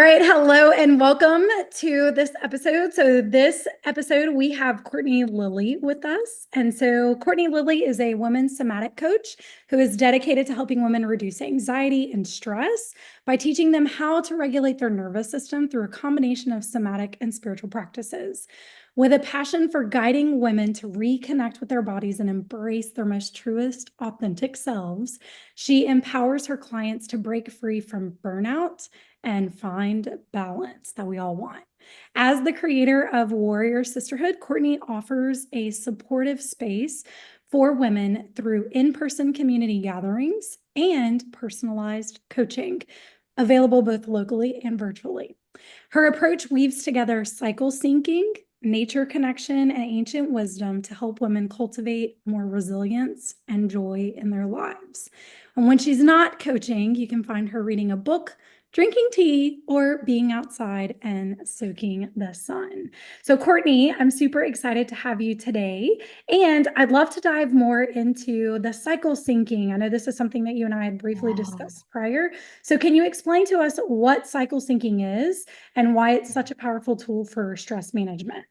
right. Hello and welcome to this episode. So, this episode, we have Courtney Lillie with us. And so, Courtney Lillie is a women's somatic coach who is dedicated to helping women reduce anxiety and stress by teaching them how to regulate their nervous system through a combination of somatic and spiritual practices. With a passion for guiding women to reconnect with their bodies and embrace their most truest, authentic selves, she empowers her clients to break free from burnout and find balance that we all want. As the creator of Warrior Sisterhood, Courtney offers a supportive space for women through in-person community gatherings and personalized coaching, available both locally and virtually. Her approach weaves together cycle syncing, nature connection, and ancient wisdom to help women cultivate more resilience and joy in their lives. And when she's not coaching, you can find her reading a book, drinking tea, or being outside and soaking the sun. So, Courtney, I'm super excited to have you today. And I'd love to dive more into the cycle syncing. I know this is something that you and I had briefly discussed prior. So, can you explain to us what cycle syncing is and why it's such a powerful tool for stress management?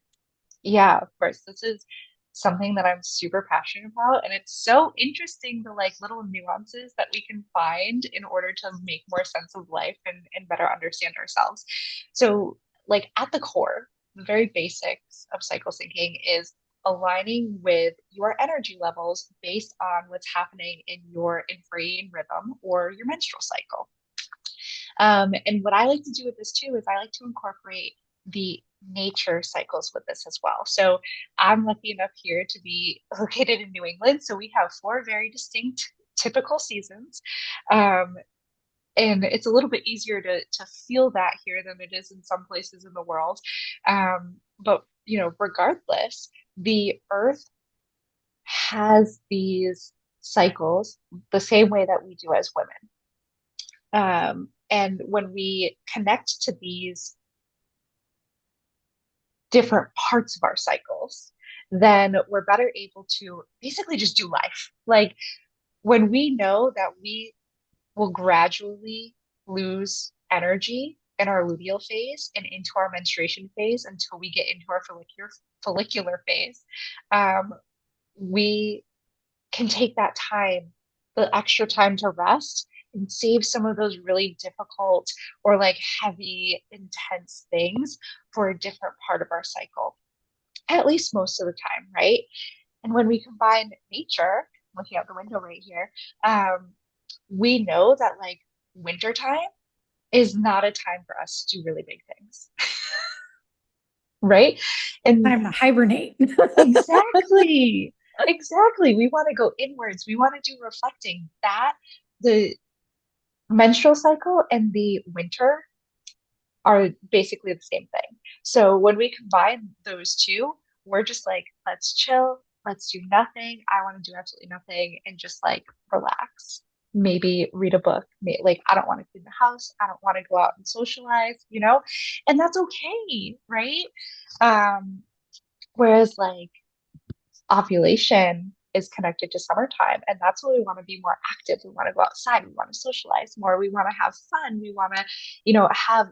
Yeah, of course. This is something that I'm super passionate about. And it's so interesting the little nuances that we can find in order to make more sense of life and better understand ourselves. So, at the core, the very basics of cycle syncing is aligning with your energy levels based on what's happening in your infrared rhythm or your menstrual cycle. And what I like to do with this too is I like to incorporate the nature cycles with this as well. So I'm lucky enough here to be located in New England. So we have four very distinct typical seasons. Um, and it's a little bit easier to feel that here than it is in some places in the world. But regardless, the earth has these cycles the same way that we do as women. And when we connect to these different parts of our cycles, then we're better able to basically just do life. Like when we know that we will gradually lose energy in our luteal phase and into our menstruation phase until we get into our follicular phase, we can take that time, the extra time to rest and save some of those really difficult or heavy, intense things for a different part of our cycle, at least most of the time, right? And when we combine nature, looking out the window right here, we know that wintertime is not a time for us to do really big things, right? And Time to hibernate. exactly, exactly. We want to go inwards. We want to do reflecting. That the menstrual cycle and the winter are basically the same thing. So when we combine those two, we're just like, let's chill, let's do nothing. I want to do absolutely nothing and just relax. Maybe read a book. I don't want to clean the house. I don't want to go out and socialize, and that's okay, right? Um, whereas ovulation is connected to summertime, and that's when we want to be more active. We want to go outside, we want to socialize more, we want to have fun, we want to have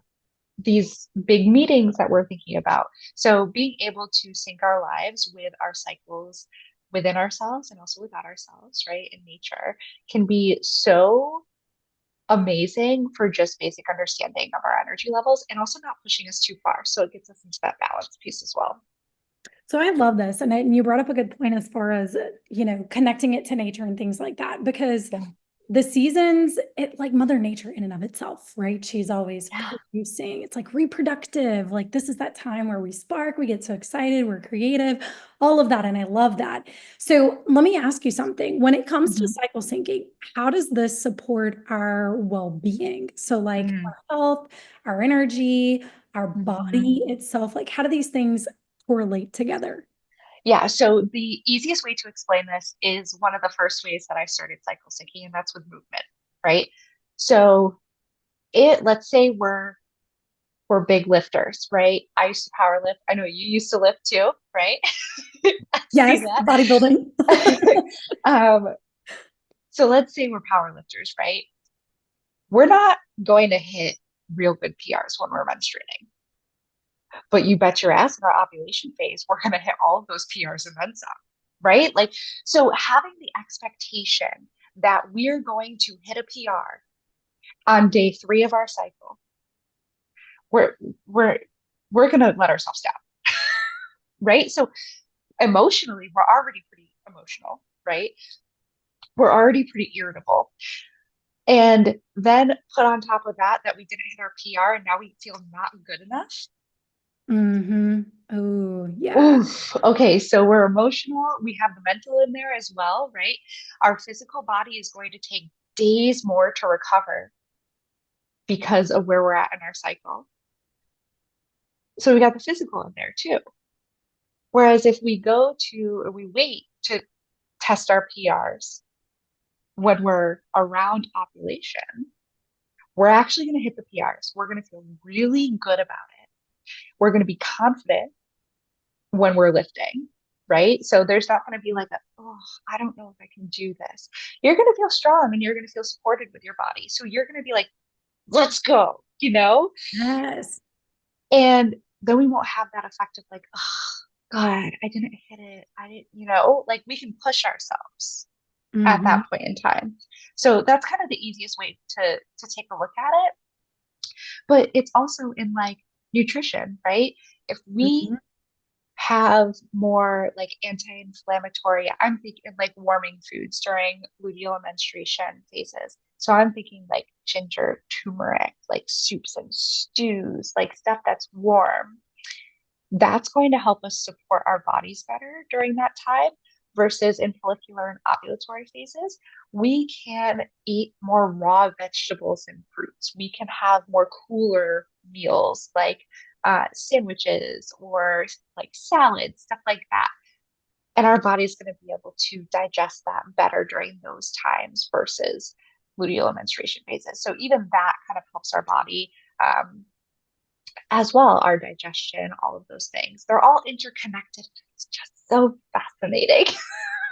these big meetings that we're thinking about. So being able to sync our lives with our cycles within ourselves and also without ourselves, right, in nature, can be so amazing for just basic understanding of our energy levels and also not pushing us too far, so it gets us into that balance piece as well. So I love this. And you brought up a good point as far as, connecting it to nature and things like that, because Yeah. the seasons, it like Mother Nature in and of itself, right? She's always Yeah. producing. It's like reproductive. Like this is that time where we spark, we get so excited, we're creative, all of that. And I love that. So let me ask you something. When it comes to Mhm. cycle syncing, how does this support our well-being? So like Mm. our health, our energy, our Mhm. body itself, like how do these things correlate together? Yeah, so the easiest way to explain this is one of the first ways that I started cycle syncing, and that's with movement, right? So let's say we're big lifters, right? I used to power lift. I know you used to lift too, right? I see Yes, bodybuilding. that. um, so let's say we're power lifters, right? We're not going to hit real good PRs when we're menstruating. But you bet your ass in our ovulation phase, we're going to hit all of those PRs and then some, right? Like, so having the expectation that we're going to hit a PR on day 3 of our cycle, we're, we're, we're going to let ourselves down, right? So emotionally, we're already pretty emotional, right? We're already pretty irritable. And then put on top of that, that we didn't hit our PR and now we feel not good enough. Mm-hmm. Oh, yeah. Oof. Okay, so we're emotional. We have the mental in there as well, right? Our physical body is going to take days more to recover because of where we're at in our cycle. So we got the physical in there too. Whereas if we go to, or we wait to test our PRs when we're around ovulation, we're actually going to hit the PRs. We're going to feel really good about it. We're going to be confident when we're lifting, right? So there's not going to be like oh, I don't know if I can do this. You're going to feel strong and you're going to feel supported with your body. So you're going to be like, let's go, you know? Yes. And then we won't have that effect of like, oh, God, I didn't hit it. I didn't, like we can push ourselves at Mm-hmm. that point in time. So that's kind of the easiest way to take a look at it. But it's also in like nutrition, right? If we Mm-hmm. have more like anti-inflammatory, I'm thinking like warming foods during luteal and menstruation phases. So I'm thinking like ginger, turmeric, like soups and stews, like stuff that's warm. That's going to help us support our bodies better during that time versus in follicular and ovulatory phases. We can eat more raw vegetables and fruits. We can have more cooler meals like sandwiches or like salads, stuff like that. And our body's going to be able to digest that better during those times versus luteal and menstruation phases. So even that kind of helps our body as well, our digestion, all of those things. They're all interconnected. It's just so fascinating.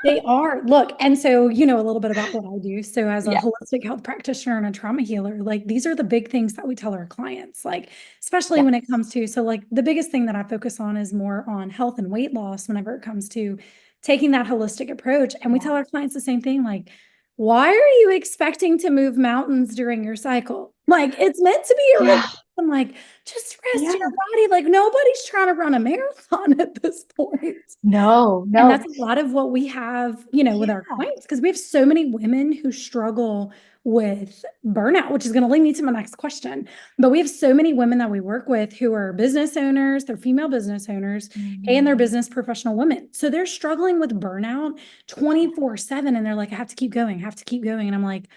They are. Look, and so you know a little bit about what I do. So as a Yeah. holistic health practitioner and a trauma healer, like these are the big things that we tell our clients, like especially Yeah. when it comes to, so like the biggest thing that I focus on is more on health and weight loss whenever it comes to taking that holistic approach. And we Yeah. tell our clients the same thing, like, why are you expecting to move mountains during your cycle? Like it's meant to be a Yeah. relax. I'm like, just rest your Yeah. body. Like nobody's trying to run a marathon at this point. No, And no. that's a lot of what we have, you know, with our Yeah. clients, because we have so many women who struggle with burnout, which is going to lead me to my next question. But we have so many women that we work with who are business owners, they're female business owners, and they're Mhm. business professional women. So they're struggling with burnout 24/7. And they're like, I have to keep going, I have to keep going. And I'm like,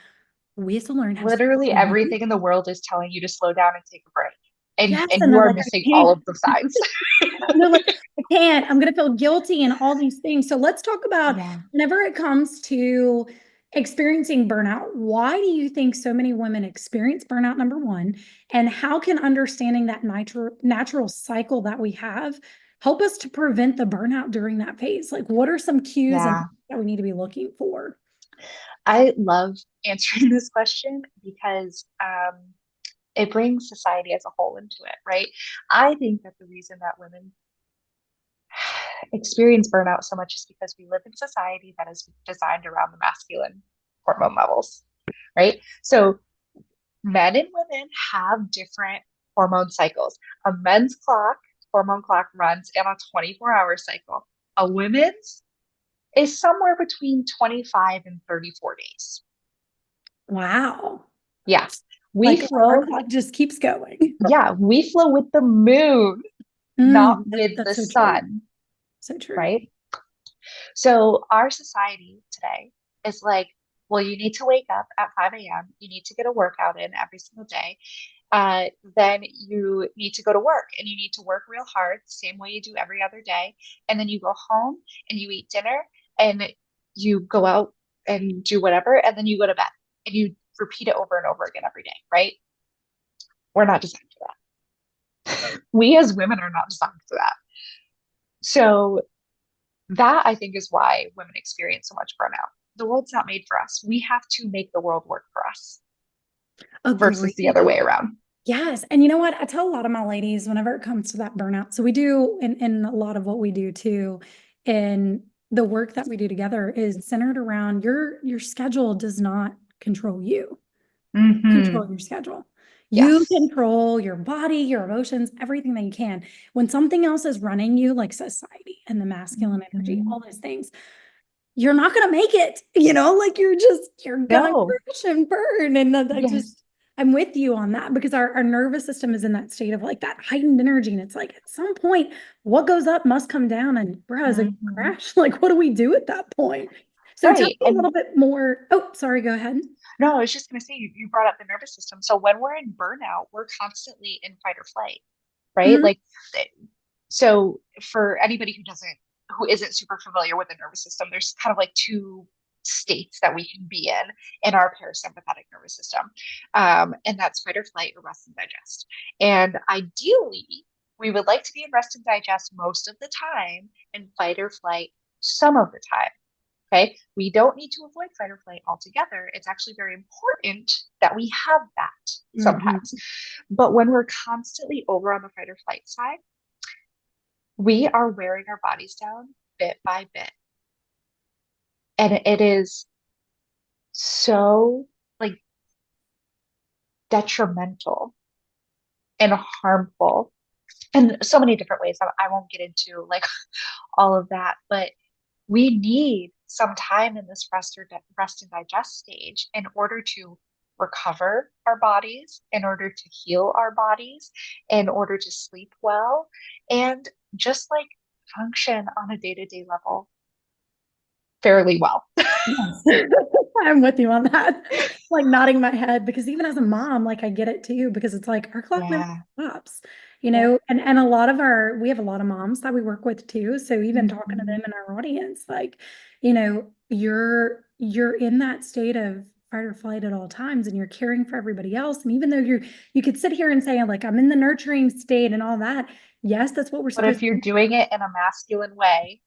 we have to learn how to slow Literally down. everything in the world is telling you to slow down and take a break. And Yes. and And you they're are like, I missing all can't. of the signs. And they're like, I can't, I'm going to feel guilty and all these things. So let's talk about Yeah. whenever it comes to experiencing burnout, why do you think so many women experience burnout, number one? And how can understanding that natural cycle that we have help us to prevent the burnout during that phase? Like, what are some cues and Yeah. things that we need to be looking for? I love answering this question because it brings society as a whole into it, right? I think that the reason that women experience burnout so much is because we live in society that is designed around the masculine hormone levels, right? So men and women have different hormone cycles. A men's hormone clock runs in a 24-hour cycle. A women's is somewhere between 25 and 34 days. Wow. Yeah. We Like our flow, clock just keeps going. yeah, we flow with the moon, not with the That's so true. sun, So true. right? So our society today is like, well, you need to wake up at 5 a.m. You need to get a workout in every single day. Then you need to go to work and you need to work real hard, the same way you do every other day. And then you go home and you eat dinner and you go out and do whatever. And then you go to bed and you repeat it over and over again every day, right? We're not designed for that. We as women are not designed for that. So that I think is why women experience so much burnout. The world's not made for us. We have to make the world work for us versus the Agreed. other way around. Yes. And you know what? I tell a lot of my ladies whenever it comes to that burnout. So we do, and a lot of what we do too, and the work that we do together is centered around your schedule does not control you. Mm-hmm. Control your schedule. You Yes. control your body, your emotions, everything that you can. When something else is running you, like society and the masculine energy, Mm-hmm. all those things, you're not going to make it, like you're going to No. crash and burn. And I just, Yes. I'm with you on that because our nervous system is in that state of like that heightened energy. And it's like at some point, what goes up must come down. And bro, is it Mm-hmm. crash? Like, what do we do at that point? So tell Right. me a And little bit more. Oh, sorry, go ahead. no, I was just going to say, you brought up the nervous system. So when we're in burnout, we're constantly in fight or flight, right? Mhm. Like, so for anybody who isn't super familiar with the nervous system, there's kind of like two states that we can be in our parasympathetic nervous system. And that's fight or flight or rest and digest. And ideally, we would like to be in rest and digest most of the time and fight or flight some of the time. Okay. We don't need to avoid fight or flight altogether. It's actually very important that we have that sometimes. Mhm. But when we're constantly over on the fight or flight side, we are wearing our bodies down bit by bit. And it is so like detrimental and harmful in so many different ways. I won't get into like all of that, but we need some time in this rest and digest stage in order to recover our bodies, in order to heal our bodies, in order to sleep well, and just like function on a day-to-day level fairly well. Yes. I'm with you on that. Like nodding my head because even as a mom, like I get it too, because it's like our clock never Yeah. stops, Yeah. and a lot of we have a lot of moms that we work with too. So even talking to Mm-hmm. them in our audience, like, you're in that state of fight or flight at all times and you're caring for everybody else. And even though you could sit here and say, like, I'm in the nurturing state and all that. Yes, that's what we're But supposed if to you're do. doing it in a masculine way,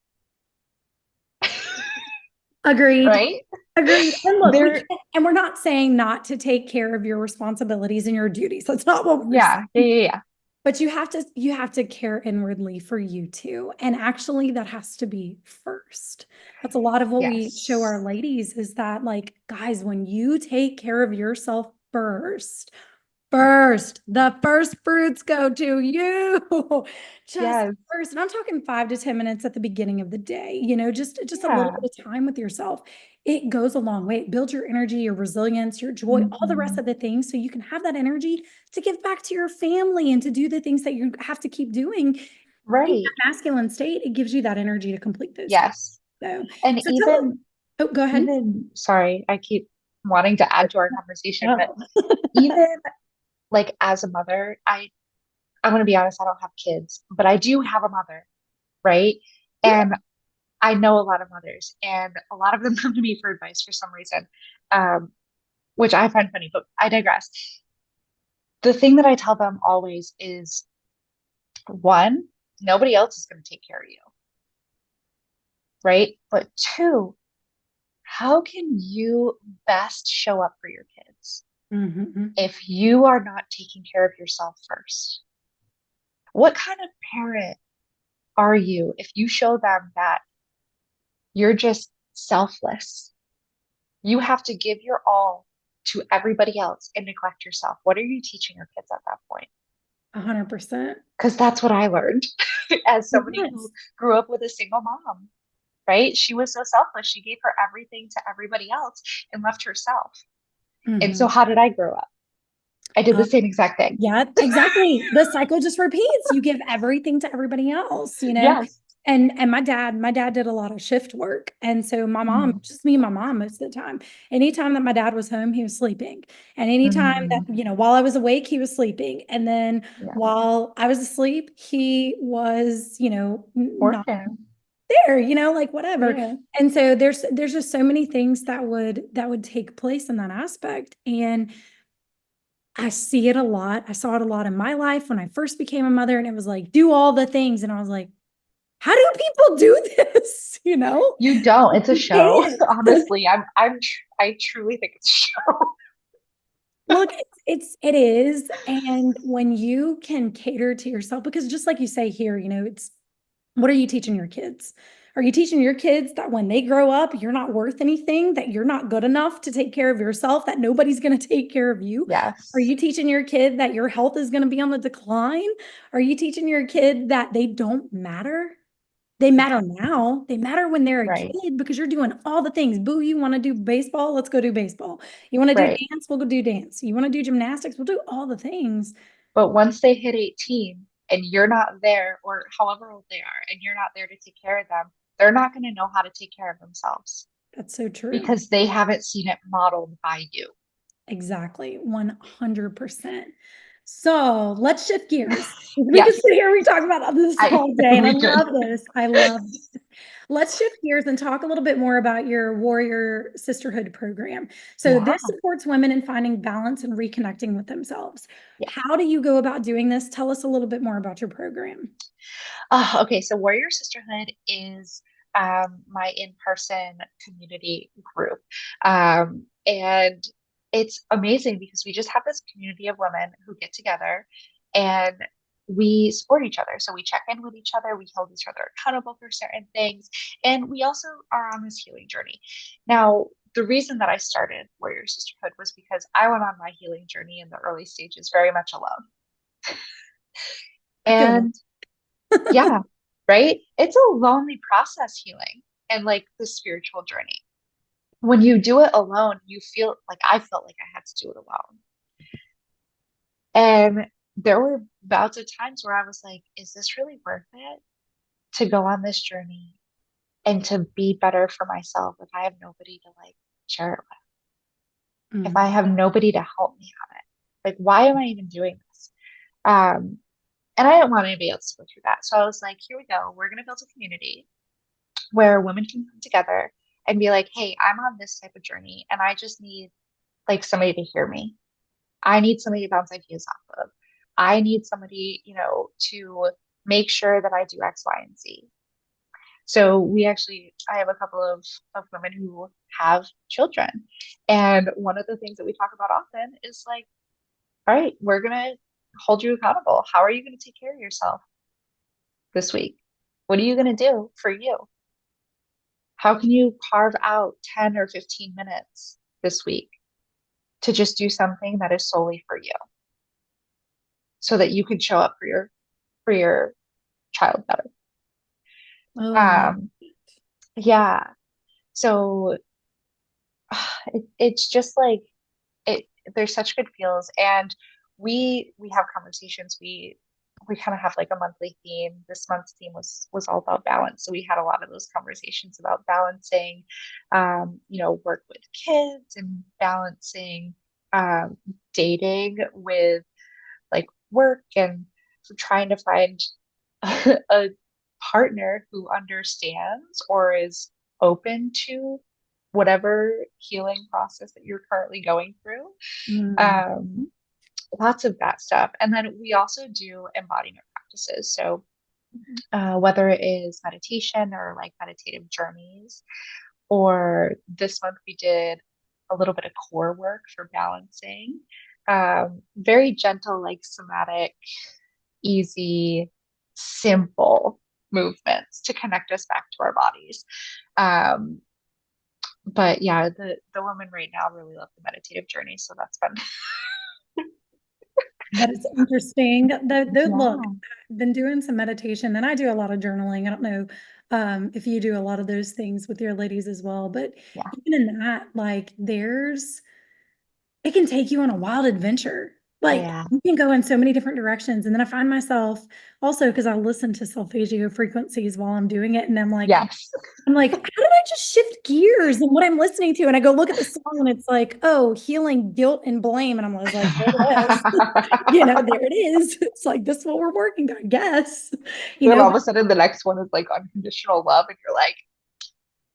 Agreed. right? Agreed. And look, we There, can't, and we're not saying not to take care of your responsibilities and your duties. That's not what we're yeah, yeah, saying. yeah, yeah. But you have to care inwardly for you too. And actually that has to be first. That's a lot of what we show Yes. our ladies is that like, guys, when you take care of yourself first, the first fruits go to you. Just Yes. first. And I'm talking 5 to 10 minutes at the beginning of the day, just a little Yeah. bit of time with yourself. It goes a long way. It builds your energy, your resilience, your joy, all the rest Hmm. of the things. So you can have that energy to give back to your family and to do the things that you have to keep doing. In Right. that masculine state, it gives you that energy to complete those things. Yes. So, And so tell us, oh, go ahead. sorry, I keep wanting to add to our conversation, but Oh. even like as a mother, I'm going to be honest, I don't have kids, but I do have a mother, right? And I know a lot of mothers, and a lot of them come to me for advice for some reason, um, which I find funny, but I digress. The thing that I tell them always is one, nobody else is going to take care of you, right? But two, how can you best show up for your kids Mhm. if you are not taking care of yourself first? What kind of parent are you if you show them that you're just selfless? You have to give your all to everybody else and neglect yourself. What are you teaching your kids at that point? 100%. Because that's what I learned as somebody who Yes. grew up with a single mom, right? She was so selfless. She gave her everything to everybody else and left herself. And so, Mhm. how did I grow up? I did the same exact thing. Yeah, exactly. The cycle just repeats. You give everything to everybody else. Yes. And my dad did a lot of shift work. And so my mom, Mm, just me and my mom most of the time. Anytime that my dad was home, he was sleeping. And anytime that, mm, while I was awake, he was sleeping. And then yeah. while I was asleep, he was, not Working. there, like whatever. Yeah. And so there's just so many things that would take place in that aspect. And I see it a lot. I saw it a lot in my life when I first became a mother, and it was like, do all the things. And I was like, how do people do this? You don't. It's a You show. can't. Honestly, I truly think it's a show. Look, it is. And when you can cater to yourself, because just like you say here, it's what are you teaching your kids? Are you teaching your kids that when they grow up, you're not worth anything, that you're not good enough to take care of yourself, that nobody's going to take care of you? Are Yes. you teaching your kid that your health is going to be on the decline? Are you teaching your kid that they don't matter? They matter now. They matter when they're a Right. kid because you're doing all the things. Boo, you want to do baseball? Let's go do baseball. You want to do Right. dance? We'll go do dance. You want to do gymnastics? We'll do all the things. But once they hit 18 and you're not there, or however old they are, and you're not there to take care of them, they're not going to know how to take care of themselves That's so true. because they haven't seen it modeled by you. Exactly. 100%. So let's shift gears. We could Yes, sit here, we talk about this all day, and I we could. love this. I love it. Let's shift gears and talk a little bit more about your Warrior Sisterhood program. So Yeah. this supports women in finding balance and reconnecting with themselves. Yeah. How do you go about doing this? Tell us a little bit more about your program. Okay, so Warrior Sisterhood is my in-person community group. And it's amazing because we just have this community of women who get together and we support each other. So we check in with each other, we hold each other accountable for certain things, and we also are on this healing journey. Now, the reason that I started Warrior Sisterhood was because I went on my healing journey in the early stages very much alone. I feel And yeah, right? It's a lonely process healing and like the spiritual journey. When you do it alone, you feel like I felt like I had to do it alone. And there were bouts of times where I was like, is this really worth it to go on this journey and to be better for myself if I have nobody to like share it with? If I Mm. have nobody to help me on it? Like, why am I even doing this? Um, and I didn't want anybody else to go through that. So I was like, here we go. We're going to build a community where women can come together and be like, hey, I'm on this type of journey and I just need like somebody to hear me. I need somebody to bounce ideas off of. I need somebody, to make sure that I do X, Y, and Z. So I have a couple of women who have children. And one of the things that we talk about often is like, all right, we're going to hold you accountable. How are you going to take care of yourself this week? What are you going to do for you? How can you carve out 10 or 15 minutes this week to just do something that is solely for you so that you can show up for your child better? Oh, I love Um, yeah. So it's just like it there's such good feels and we have conversations. We kind of have like a monthly theme. This month's theme was all about balance. So we had a lot of those conversations about balancing, work with kids and balancing dating with like work and trying to find a partner who understands or is open to whatever healing process that you're currently going through. it. Um, Lots of that stuff. And then we also do embodiment practices. So whether it is meditation or like meditative journeys, or this month we did a little bit of core work for balancing. Very gentle, like somatic, easy, simple movements to connect us back to our bodies. Um, but yeah, the women right now really love the meditative journey, so that's fun. That is interesting. Look, Yeah. I've been doing some meditation and I do a lot of journaling. I don't know if you do a lot of those things with your ladies as well, but Yeah. even in that, like it can take you on a wild adventure. Like Yeah. you can go in so many different directions. And then I find myself also because I listen to solfeggio frequencies while I'm doing it. And Yes. I'm like, how did I just shift gears in what I'm listening to? And I go look at the song and it's like, oh, healing guilt and blame. And I'm always like, there it is. There it is. It's like, this is what we're working on, I guess. Then all of But a sudden the next one is like unconditional love, and you're like,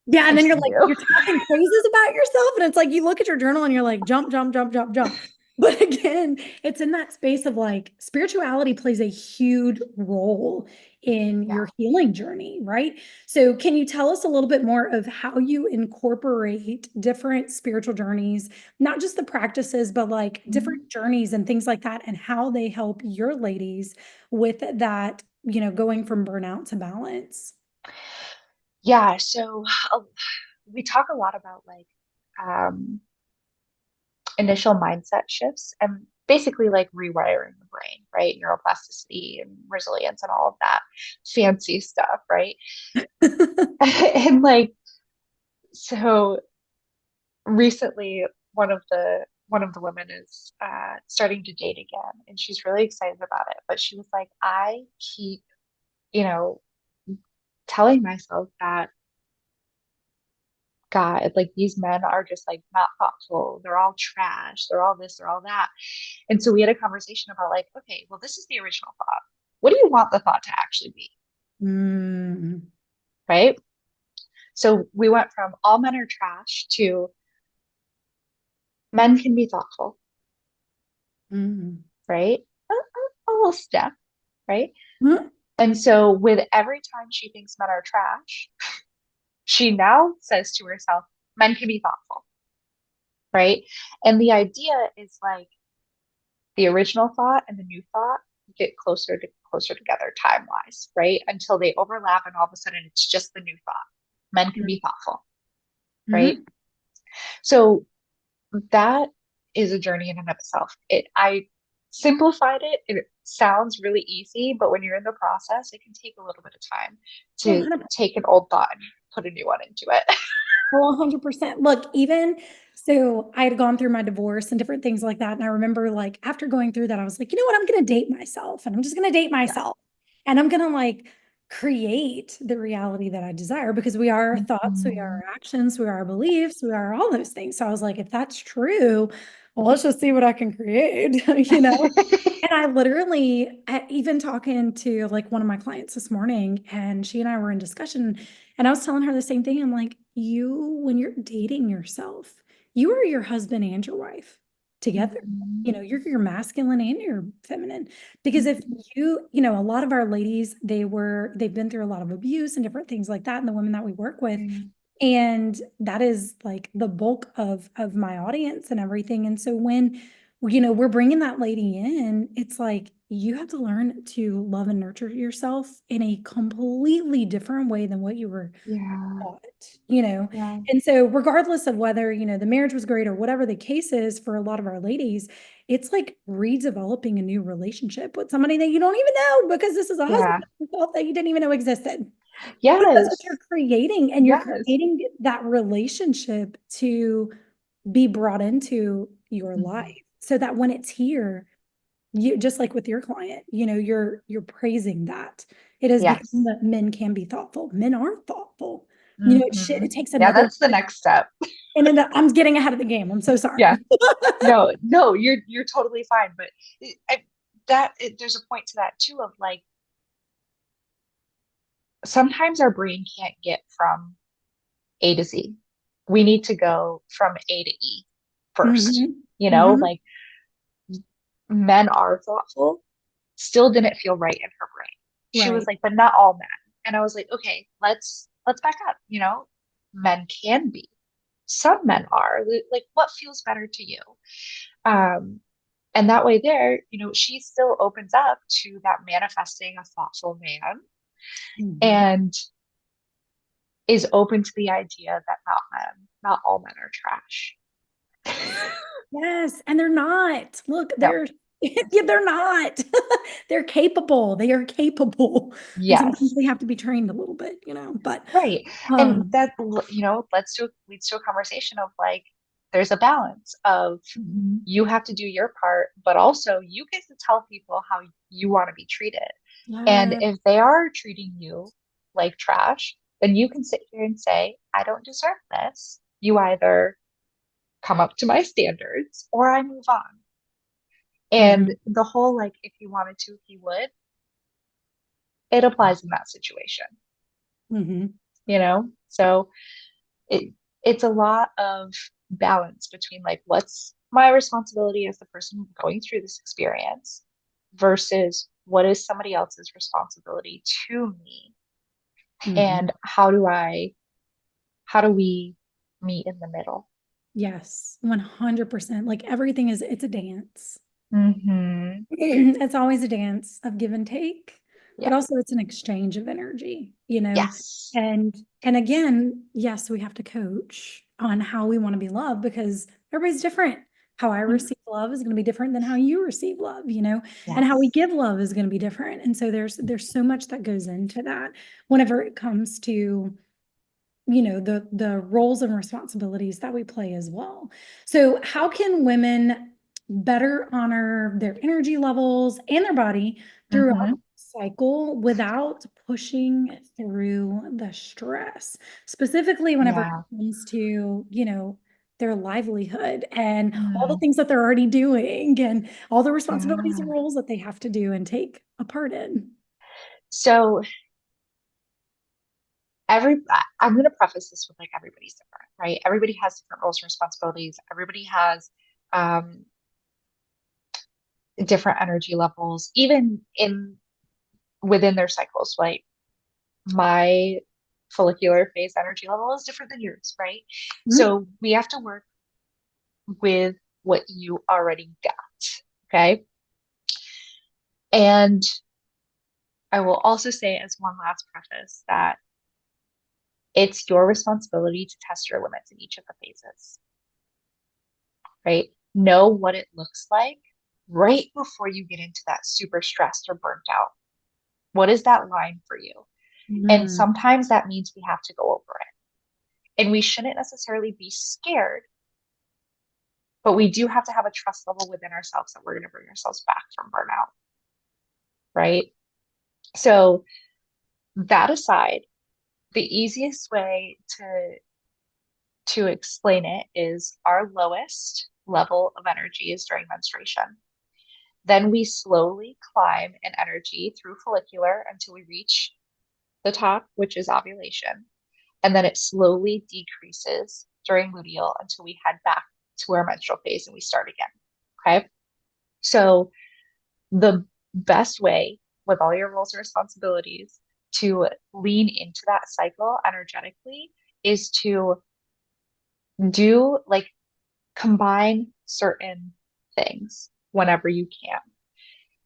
yeah. And I then see you're like, you. you're talking praises about yourself. And it's like, you look at your journal and you're like, jump, jump, jump, jump, jump. But again, it's in that space of like spirituality plays a huge role in Yeah. your healing journey, right? So, can you tell us a little bit more of how you incorporate different spiritual journeys, not just the practices, but like different Mhm. journeys and things like that, and how they help your ladies with that, going from burnout to balance? Yeah. So we talk a lot about like um, initial mindset shifts and basically like rewiring the brain, right? Neuroplasticity and resilience and all of that fancy stuff, right? And like, so recently, one of the women is starting to date again, and she's really excited about it. But she was like, I keep, you know, telling myself that God, like these men are just like not thoughtful. They're all trash. They're all this. They're all that. And so we had a conversation about like, okay, well, this is the original thought. What do you want the thought to actually be? Mm, Right. So we went from all men are trash to men can be thoughtful, mm, right? A little step, right? mm. And so with every time she thinks men are trash, she now says to herself, men can be thoughtful, right? And the idea is like the original thought and the new thought get closer together time wise, right? Until they overlap and all of a sudden it's just the new thought. Men can be thoughtful, right? Mhm. So that is a journey in and of itself. I simplified it. It sounds really easy, but when you're in the process, it can take a little bit of time Oh, to 100%. take an old thought and put a new one into it. Well, 100%. Look, even so, I had gone through my divorce and different things like that. And I remember, like, after going through that, I was like, you know what? I'm going to date myself and I'm just going to date Yeah. myself. And I'm going to like create the reality that I desire because we are our thoughts, we are Mhm. our actions, we are our beliefs, we are all those things. So I was like, if that's true, well, let's just see what I can create, And I literally, even talking to like one of my clients this morning, and she and I were in discussion, and I was telling her the same thing. I'm like, when you're dating yourself, you are your husband and your wife together. Mhm. You're your masculine and your feminine. Because if Mhm. a lot of our ladies, they've been through a lot of abuse and different things like that, and the women that we work with. Mhm. And that is like the bulk of my audience and everything. And so when we're bringing that lady in, it's like you have to learn to love and nurture yourself in a completely different way than what you were Yeah. taught, you know. Yeah. And so regardless of whether, the marriage was great or whatever the case is for a lot of our ladies, it's like redeveloping a new relationship with somebody that you don't even know because this is a husband Yeah. that you didn't even know existed. But that's what you're Yes. creating, and you're Yes. creating that relationship to be brought into your life Mhm. so that when it's here, you just like with your client, you're praising that. It has become Yes. that men can be thoughtful. Men are thoughtful. It Mhm. takes Yeah, another that's the next step. and then I'm getting ahead of the game. I'm so Yeah. sorry. No, no, you're totally fine. But there's a point to that too of like sometimes our brain can't get from A to Z. We need to go from A to E first. Hmm. Like men are thoughtful, still didn't feel right in her brain. She was Right. like, but not all men. And I was like, okay, let's back up. Men can be. Some men are. Like, what feels better to you? Um, and that way there, she still opens up to that manifesting a thoughtful man Mhm. and is open to the idea that not all men are trash. Yes, and they're not. Look, No. they're yeah, they're not. They're capable. They are capable. And sometimes Yes. they have to be trained a little bit, but Right. And um that, leads to a conversation of like, there's a balance of mhm. you have to do your part, but also you get to tell people how you want to be treated. And Yeah. if they are treating you like trash, then you can sit here and say, I don't deserve this. You either come up to my standards or I move on. And Mhm. the whole like, if he wanted to, he would, it applies in that situation, Mhm. you know? So it it's a lot of balance between like my responsibility as the person going through this experience versus what is somebody else's responsibility to me? Mhm. And how do we meet in the middle? Yes, 100%. Like everything it's a dance. Mm-hmm. It's always a dance of give and take, but Yeah. also it's an exchange of energy, you know? Yes. And again, yes, we have to coach on how we want to be loved because everybody's different. How I Mhm. receive love is going to be different than how you receive love, you know, and how we Yes. give love is going to be different. And so there's so much that goes into that whenever it comes to the roles and responsibilities that we play as well. So how can women better honor their energy levels and their body throughout Mm-hmm. the cycle without pushing through the stress, specifically whenever it Yeah. comes to their livelihood and all the Mm. things that they're already doing and all the responsibilities and Yeah. roles that they have to do and take a part in. So I'm going to preface this with like everybody's different, right? Everybody has different roles and responsibilities. Everybody has um, different energy levels, even in within their cycles. Like my follicular phase energy level is different than yours, right? Mhm. So we have to work with what you already got. Okay. And I will also say, as one last preface, that it's your responsibility to test your limits in each of the phases, right? Know what it looks like right before you get into that super stressed or burnt out. What is that line for you? And Mhm. sometimes that means we have to go over it. And we shouldn't necessarily be scared, but we do have to have a trust level within ourselves that we're going to bring ourselves back from burnout, right? So, that aside, the easiest way to explain it is our lowest level of energy is during menstruation. Then we slowly climb in energy through follicular until we reach the top, which is ovulation. And then it slowly decreases during luteal until we head back to our menstrual phase and we start again. Okay. So the best way with all your roles and responsibilities to lean into that cycle energetically is to do like combine certain things whenever you can.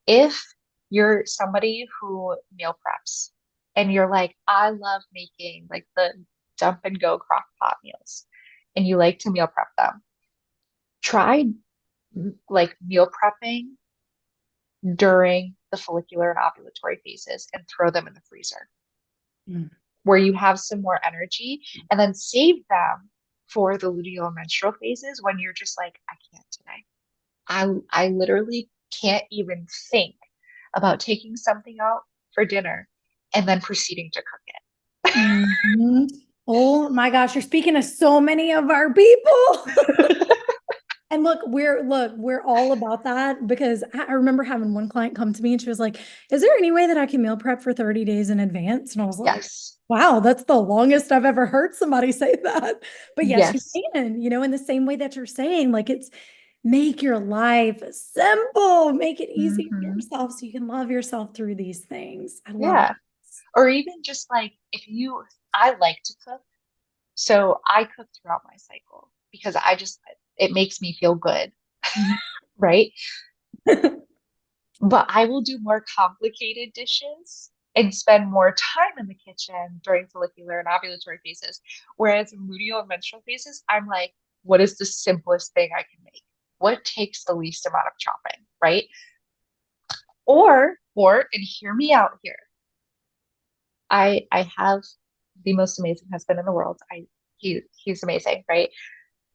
If you're somebody who meal preps and you're like, I love making like the dump and go crock pot meals and you like to meal prep them, try like meal prepping during the follicular and ovulatory phases and throw them in the freezer Mm. where you have some more energy and then save them for the luteal and menstrual phases when you're just like, I can't today. I literally can't even think about taking something out for dinner and then proceeding to cook Mhm. Oh my gosh, you're speaking to so many of our people. it. And look, we're all about that because I remember having one client come to me and she was like, "Is there any way that I can meal prep for 30 days in advance?" And I was like, Yes. "Wow, that's the longest I've ever heard somebody say that." But yes, you Yes. can, in the same way that you're saying, like it's make your life simple, make it easy for Hmm. yourself so you can love yourself through these things. I love it. Yeah. Or even just like I like to cook. So I cook throughout my cycle because it makes me feel good, Mhm. right? But I will do more complicated dishes and spend more time in the kitchen during follicular and ovulatory phases. Whereas in luteal and menstrual phases, I'm like, what is the simplest thing I can make? What takes the least amount of chopping, right? And hear me out here. I have the most amazing husband in the world. He's amazing, right?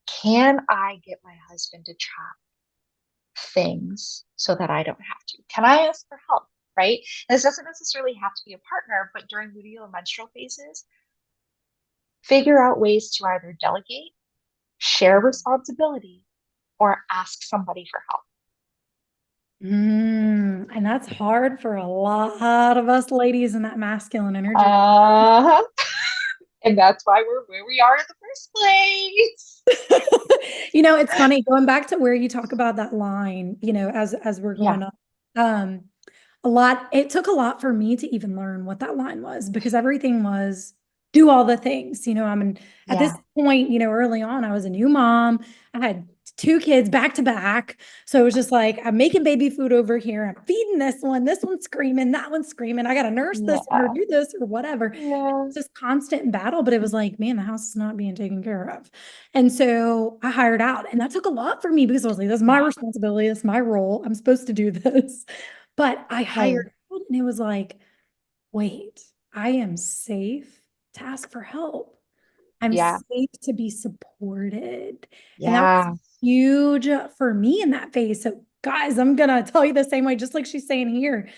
Can I get my husband to chop things so that I don't have to? Can I ask for help? Right? This doesn't necessarily have to be a partner, but during luteal and menstrual phases, figure out ways to either delegate, share responsibility, or ask somebody for help. And that's hard for a lot of us ladies in that masculine energy. Uh, and that's why we're where we are in the first place. It's funny going back to where you talk about that line, as we're Yeah. going up. It took a lot for me to even learn what that line was because everything was do all the things. At this Yeah. point, early on, I was a new mom. I had two kids back to back. So it was just like, I'm making baby food over here. I'm feeding this one's screaming, that one's screaming. I got to nurse this Yeah. or do this or whatever. Yeah. It's just constant battle, but it was like, man, the house is not being taken care of. And so I hired out, and that took a lot for me because I was like, that's my Yeah. responsibility. That's my role. I'm supposed to do this. But I hired Hey. out, and it was like, wait, I am safe to ask for help. I'm Yeah. safe to be supported. And that was Yeah. huge for me in that phase. So, guys, I'm going to tell you the same way, just like she's saying here,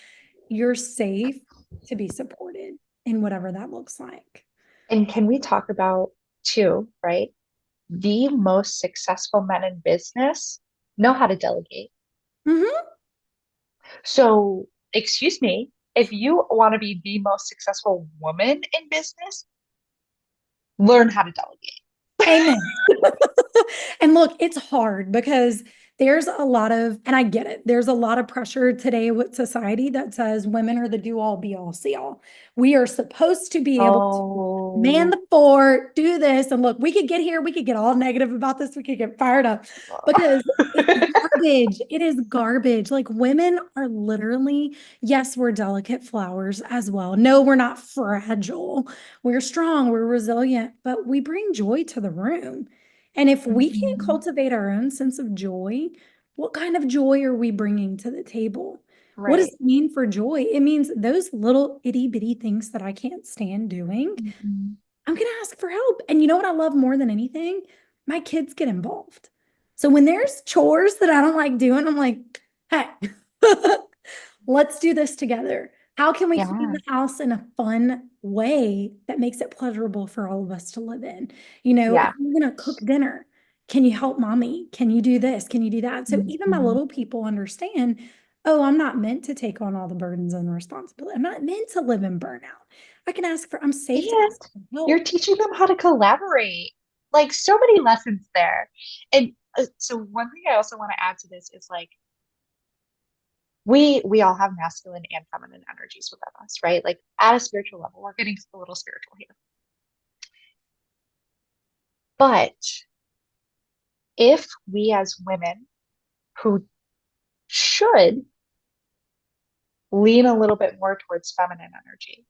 you're safe to be supported in whatever that looks like. And can we talk about too, right? The most successful men in business know how to delegate. Hmm. So, excuse me, if you want to be the most successful woman in business, learn how to delegate. Amen. And look, it's hard because there's a lot of, and I get it, there's a lot of pressure today with society that says women are the do all, be all, see all. We are supposed to be able to man Oh, the fort, do this. And look, we could get here, we could get all negative about this, we could get fired up because it's garbage. It is garbage. Like women are literally, yes, we're delicate flowers as well. No, we're not fragile. We're strong, we're resilient, but we bring joy to the room. And if we can't Mhm. cultivate our own sense of joy, what kind of joy are we bringing to the table? What does Right. it mean for joy? It means those little itty bitty things that I can't stand doing, Mhm. I'm going to ask for help. And you know what I love more than anything? My kids get involved. So when there's chores that I don't like doing, I'm like, hey, let's do this together. How can we clean Yeah. the house in a fun way that makes it pleasurable for all of us to live in? If Yeah. you're going to cook dinner, can you help mommy? Can you do this? Can you do that? So even my Mhm. little people understand, oh, I'm not meant to take on all the burdens and the responsibility. I'm not meant to live in burnout. I'm safe to And ask for you're help. teaching them how to collaborate. Like so many lessons there. And so one thing I also want to add to this is like we all have masculine and feminine energies within us, right? Like at a spiritual level, we're getting a little spiritual here. But if we as women who should lean a little bit more towards feminine energy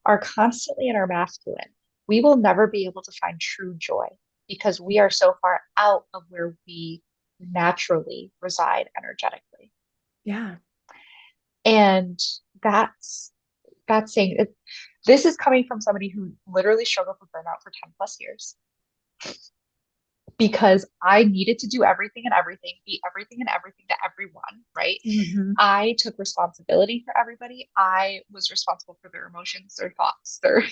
are constantly in our masculine, we will never be able to find true joy because we are so far out of where we naturally reside energetically. Yeah. And that's that's saying it, this is coming from somebody who literally struggled with burnout for 10 plus years because I needed to do everything and everything, be everything and everything to everyone, right? Hmm. I took responsibility for everybody. I was responsible for their emotions, their thoughts, their,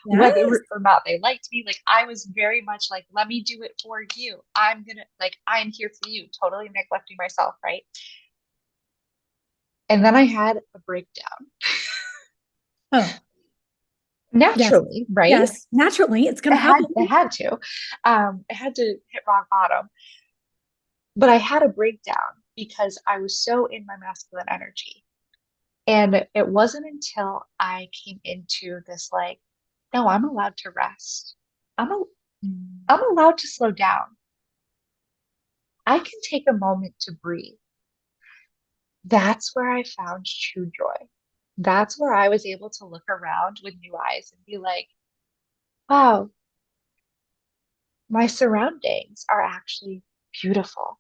whether Yes. or not they liked me. Like I was very much like, let me do it for you. I'm here for you, totally neglecting myself, right? And then I had a breakdown Oh, yes. naturally, right? Yes. Naturally, it's going to happen. It had to. It had to hit rock bottom. But I had a breakdown because I was so in my masculine energy. And it wasn't until I came into this like, no, I'm allowed to rest. I'm a, I'm allowed to slow down. I can take a moment to breathe. That's where I found true joy. That's where I was able to look around with new eyes and be like, wow, my surroundings are actually beautiful,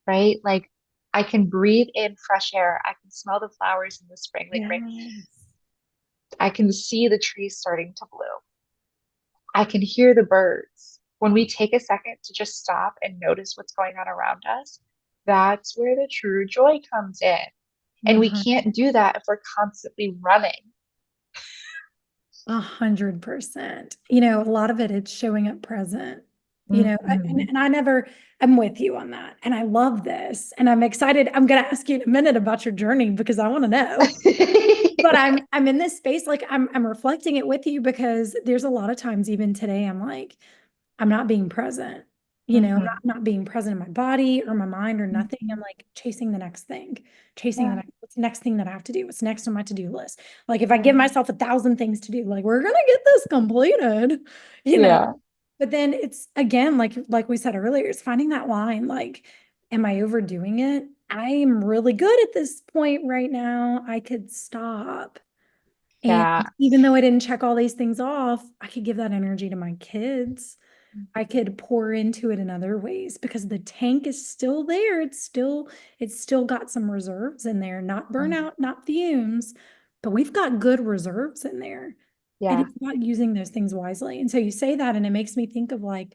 right? Like I can breathe in fresh air. I can smell the flowers in the spring. Like, right? Yes. I can see the trees starting to bloom. I can hear the birds. When we take a second to just stop and notice what's going on around us, that's where the true joy comes in. And we 100. can't do that if we're constantly running. 100%. A lot of it's showing up present. Mhm. And I'm with you on that. And I love this. And I'm excited. I'm going to ask you in a minute about your journey because I want to know. But I'm in this space, like I'm reflecting it with you because there's a lot of times, even today, I'm like, I'm not being present. I'm Hmm. not being present in my body or my mind or nothing. I'm Hmm. like chasing the next thing, chasing the Yeah. next, what's the next thing that I have to do? What's next on my to-do list? Like if I Yeah. give myself 1,000 things to do, like we're gonna get this completed, you know. Yeah. But then it's again, like we said earlier, it's finding that line, like, am I overdoing it? I am really good at this point right now. I could stop. And Yeah. even though I didn't check all these things off, I could give that energy to my kids. I could pour into it in other ways because the tank is still there. It's still got some reserves in there, not Mhm. burnout, not fumes, but we've got good reserves in there. And Yeah. it's about using those things wisely. And so you say that, and it makes me think of like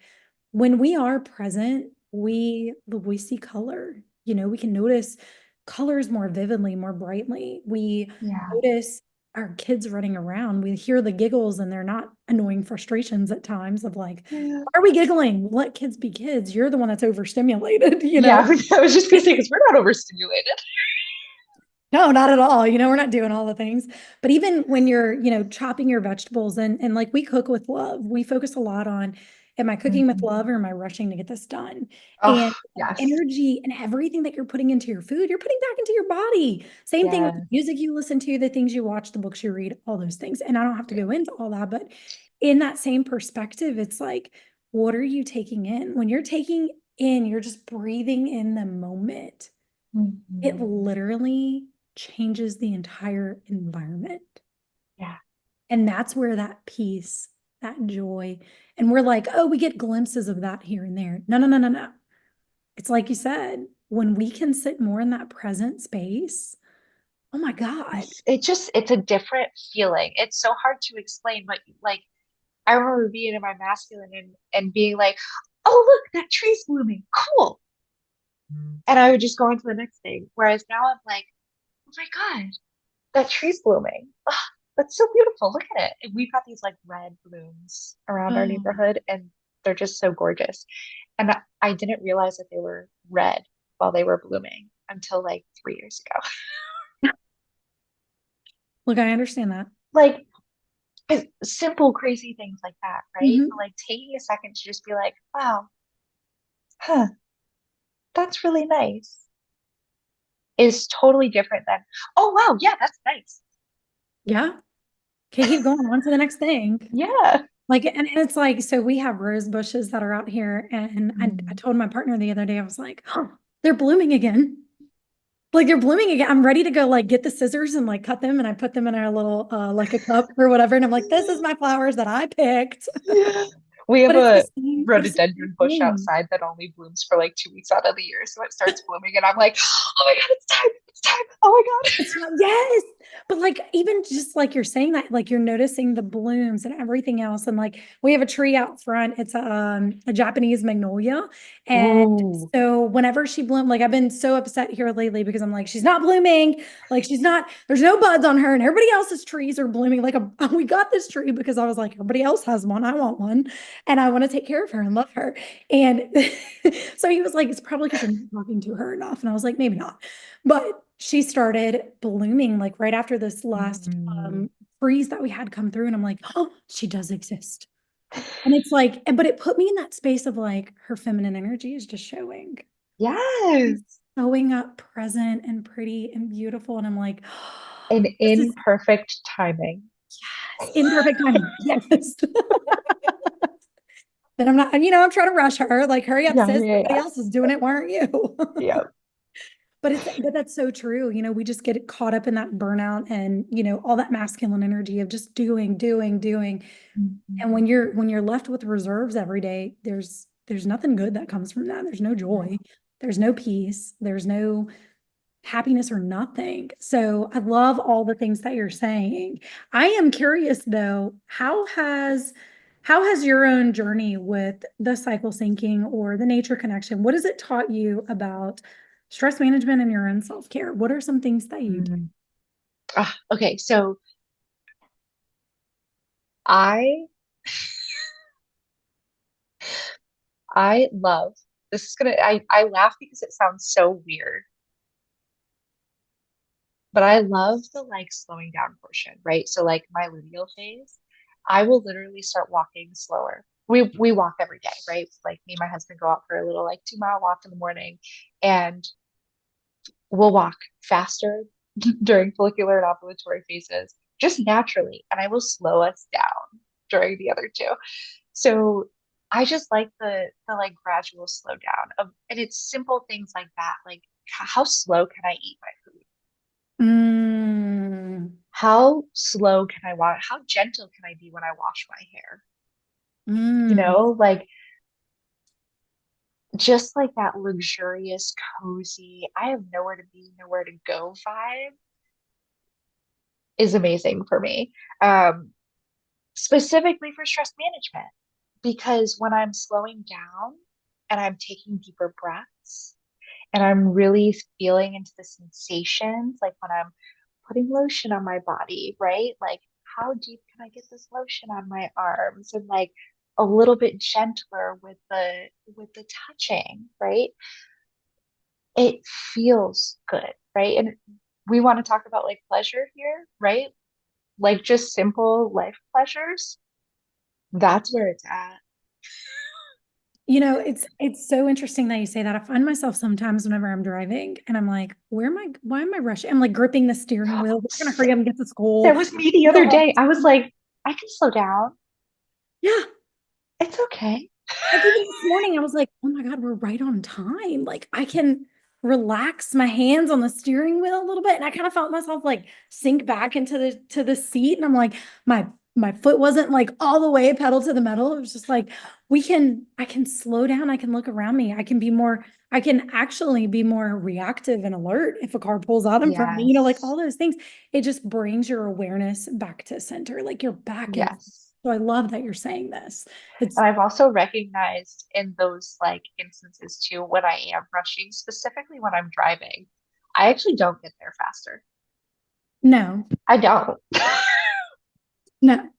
when we are present, we see color. We can notice colors more vividly, more brightly. We Yeah. notice our kids running around. We hear the giggles, and they're not annoying frustrations at times of like, Yeah. why are we giggling? Let kids be kids. You're the one that's overstimulated, Yeah. I was just gonna say because we're not overstimulated. No, not at all. We're not doing all the things. But even when you're, chopping your vegetables and like we cook with love, we focus a lot on, am I cooking with Mhm. love or am I rushing to get this done? Oh, And yes. energy and everything that you're putting into your food, you're putting back into your body. Same thing with the Yeah. music you listen to, the things you watch, the books you read, all those things. And I don't have to go into all that, but in that same perspective, it's like, what are you taking in? When you're taking in, you're just breathing in the moment. It Mhm. literally changes the entire environment. Yeah. And that's where that peace, that joy, and we're like, oh, we get glimpses of that here and there. No, no, no, no, no. It's like you said, when we can sit more in that present space, oh my God. It's a different feeling. It's so hard to explain, but like I remember being in my masculine and being like, oh look, that tree's blooming. Cool. And I would just go on to the next thing. Whereas now I'm like, oh my God, that tree's blooming. Ugh, that's so beautiful. Look at it. And we've got these like red blooms around our Oh, neighborhood and they're just so gorgeous. And I didn't realize that they were red while they were blooming until like 3 years ago. look, I understand that. Like simple, crazy things like that, right? But Mhm. like taking a second to just be like, wow, huh, that's really nice is totally different than, oh, wow, yeah, that's nice. Yeah. Okay, keep going on to the next thing. Yeah. Like, and it's like, so we have rose bushes that are out here. And I Mm. told my partner the other day, I was like, oh, they're blooming again. Like they're blooming again. I'm ready to go like get the scissors and like cut them and I put them in a little like a cup or whatever. And I'm like, this is my flowers that I picked. Yeah. We have But it's the a same, but it's the same rhododendron bush thing. outside that only blooms for like 2 weeks out of the year. So it starts blooming, and I'm like, oh my God, it's time. It's time. Oh my God. It's not, yes. But like even just like you're saying that, like you're noticing the blooms and everything else. And like we have a tree out front. It's a Japanese magnolia. And Ooh. so whenever she bloomed, like I've been so upset here lately because I'm like, she's not blooming. Like she's not, there's no buds on her, and everybody else's trees are blooming. Like we got this tree because I was like, everybody else has one. I want one. And I want to take care of her and love her. And so he was like, it's probably because you're not talking to her enough. And I was like, maybe not. But she started blooming like right after this last Mm. freeze that we had come through. And I'm like, oh, she does exist. And it's like, but it put me in that space of like her feminine energy is just showing. Yes. She's showing up present and pretty and beautiful. And I'm like, oh, And this in is perfect timing. yes, imperfect timing. Yes. Then I'm not, I'm trying to rush her. Like, hurry up, Yeah, sis. yeah, Somebody yeah. else is doing it. Why aren't you? Yeah. But that's so true. We just get caught up in that burnout and, all that masculine energy of just doing, doing, doing. Mhm. And when you're left with reserves every day, there's nothing good that comes from that. There's no joy. There's no peace. There's no happiness or nothing. So I love all the things that you're saying. I am curious though, how has your own journey with the cycle syncing or the nature connection, what has it taught you about stress management and your own self-care? What are some things that you do? Mm. Okay, so I I love this is gonna I laugh because it sounds so weird, but I love the like slowing down portion, right? So like my luteal phase, I will literally start walking slower. we walk every day, right? Like me and my husband go out for a little like 2 mile walk in the morning, and we'll walk faster during follicular and ovulatory phases, just naturally, and I will slow us down during the other two. So I just like the like gradual slow down of, and it's simple things like that, like how slow can I eat my food? Mm, How slow can I wash? How gentle can I be when I wash my hair? mm. Like just like that luxurious, cozy, I have nowhere to be, nowhere to go vibe is amazing for me. Um, Specifically for stress management, because when I'm slowing down and I'm taking deeper breaths and I'm really feeling into the sensations, like when I'm putting lotion on my body, right? Like, how deep can I get this lotion on my arms? And like a little bit gentler with the touching, right? It feels good, right? And we want to talk about like pleasure here, right? Like just simple life pleasures. That's where it's at. It's so interesting that you say that. I find myself sometimes whenever I'm driving and I'm like, why am I rushing? I'm like gripping the steering wheel. We're gonna hurry up and get to school. That was me the other So, day. I was like, I can slow down. yeah. It's okay. Like even this morning, I was like, oh my God, we're right on time. Like I can relax my hands on the steering wheel a little bit. And I kind of felt myself like sink back into the seat. And I'm like, my foot wasn't like all the way pedal to the metal. It was just like, I can slow down. I can look around me. I can actually be more reactive and alert if a car pulls out in front of me, like Yes. all those things. It just brings your awareness back to center. Like you're back in. Yes. So I love that you're saying this. It's And I've also recognized in those like instances too, when I am rushing, specifically when I'm driving, I actually don't get there faster. no. I don't. No,